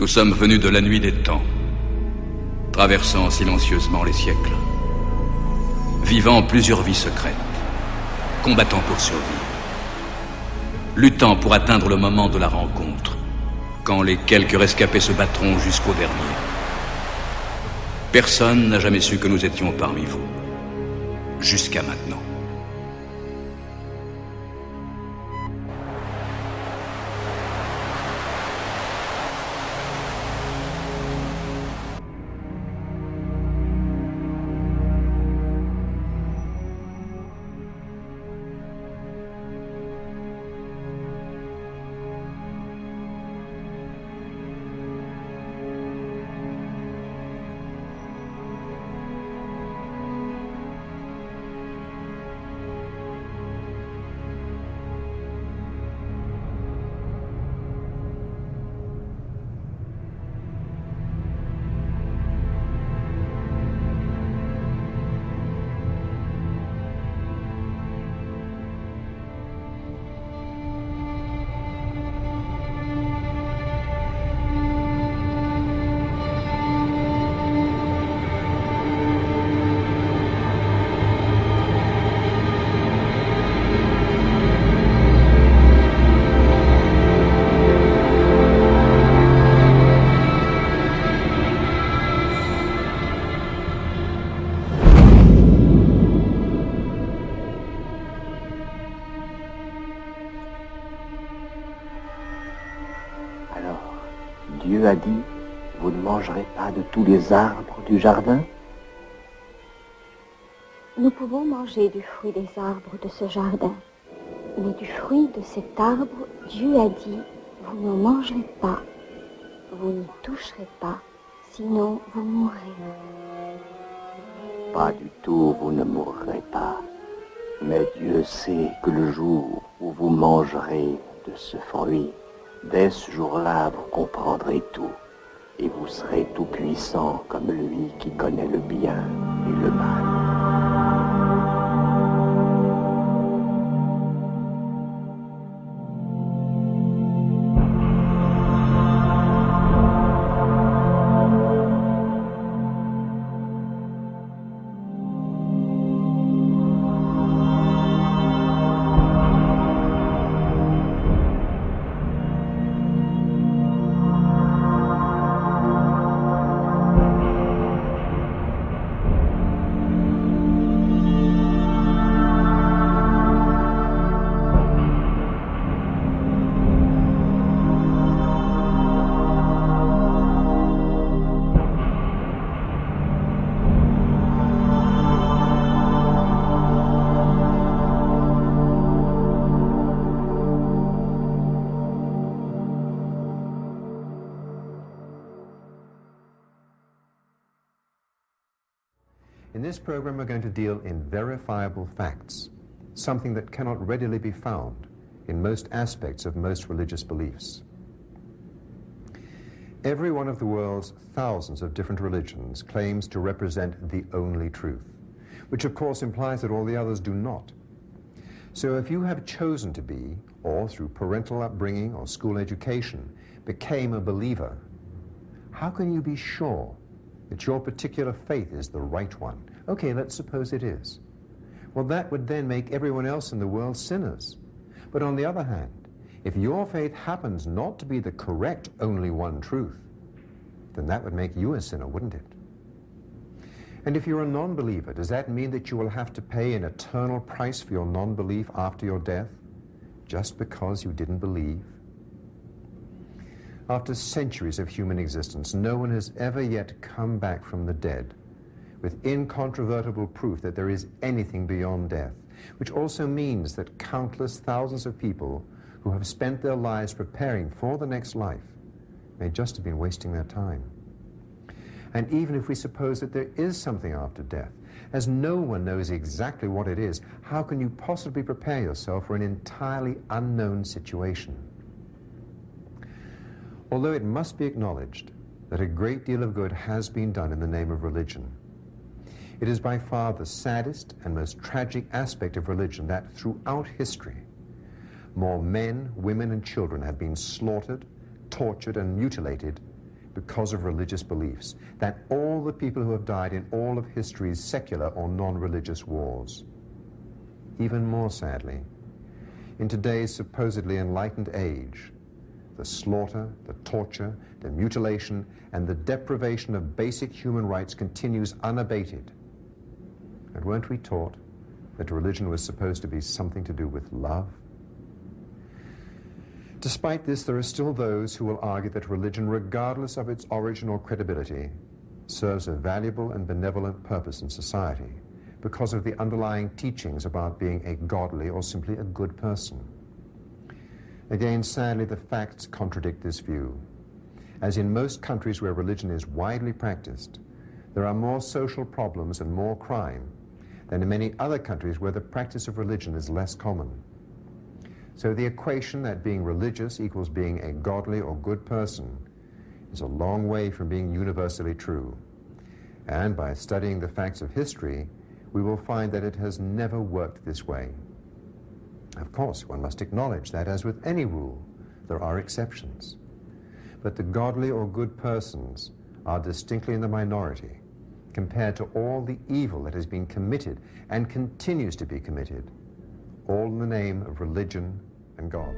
Nous sommes venus de la nuit des temps, traversant silencieusement les siècles, vivant plusieurs vies secrètes, combattant pour survivre, luttant pour atteindre le moment de la rencontre, quand les quelques rescapés se battront jusqu'au dernier. Personne n'a jamais su que nous étions parmi vous, jusqu'à maintenant. Dieu a dit, vous ne mangerez pas de tous les arbres du jardin? Nous pouvons manger du fruit des arbres de ce jardin, mais du fruit de cet arbre, Dieu a dit, vous n'en mangerez pas, vous n'y toucherez pas, sinon vous mourrez. Pas du tout, vous ne mourrez pas. Mais Dieu sait que le jour où vous mangerez de ce fruit, dès ce jour-là, vous comprendrez tout, et vous serez tout puissant comme lui qui connaît le bien et le mal. In this program, we're going to deal in verifiable facts, something that cannot readily be found in most aspects of most religious beliefs. Every one of the world's thousands of different religions claims to represent the only truth, which of course implies that all the others do not. So if you have chosen to be, or through parental upbringing or school education, became a believer, how can you be sure that your particular faith is the right one? Okay, let's suppose it is. Well, that would then make everyone else in the world sinners. But on the other hand, if your faith happens not to be the correct only one truth, then that would make you a sinner, wouldn't it? And if you're a non-believer, does that mean that you will have to pay an eternal price for your non-belief after your death, just because you didn't believe? After centuries of human existence, no one has ever yet come back from the dead with incontrovertible proof that there is anything beyond death, which also means that countless thousands of people who have spent their lives preparing for the next life may just have been wasting their time. And even if we suppose that there is something after death, as no one knows exactly what it is, how can you possibly prepare yourself for an entirely unknown situation? Although it must be acknowledged that a great deal of good has been done in the name of religion, it is by far the saddest and most tragic aspect of religion that throughout history, more men, women, and children have been slaughtered, tortured, and mutilated because of religious beliefs than all the people who have died in all of history's secular or non-religious wars. Even more sadly, in today's supposedly enlightened age, the slaughter, the torture, the mutilation, and the deprivation of basic human rights continues unabated. And weren't we taught that religion was supposed to be something to do with love? Despite this, there are still those who will argue that religion, regardless of its origin or credibility, serves a valuable and benevolent purpose in society because of the underlying teachings about being a godly or simply a good person. Again, sadly, the facts contradict this view. As in most countries where religion is widely practiced, there are more social problems and more crime than in many other countries where the practice of religion is less common. So the equation that being religious equals being a godly or good person is a long way from being universally true. And by studying the facts of history, we will find that it has never worked this way. Of course, one must acknowledge that, as with any rule, there are exceptions. But the godly or good persons are distinctly in the minority compared to all the evil that has been committed and continues to be committed, all in the name of religion and God.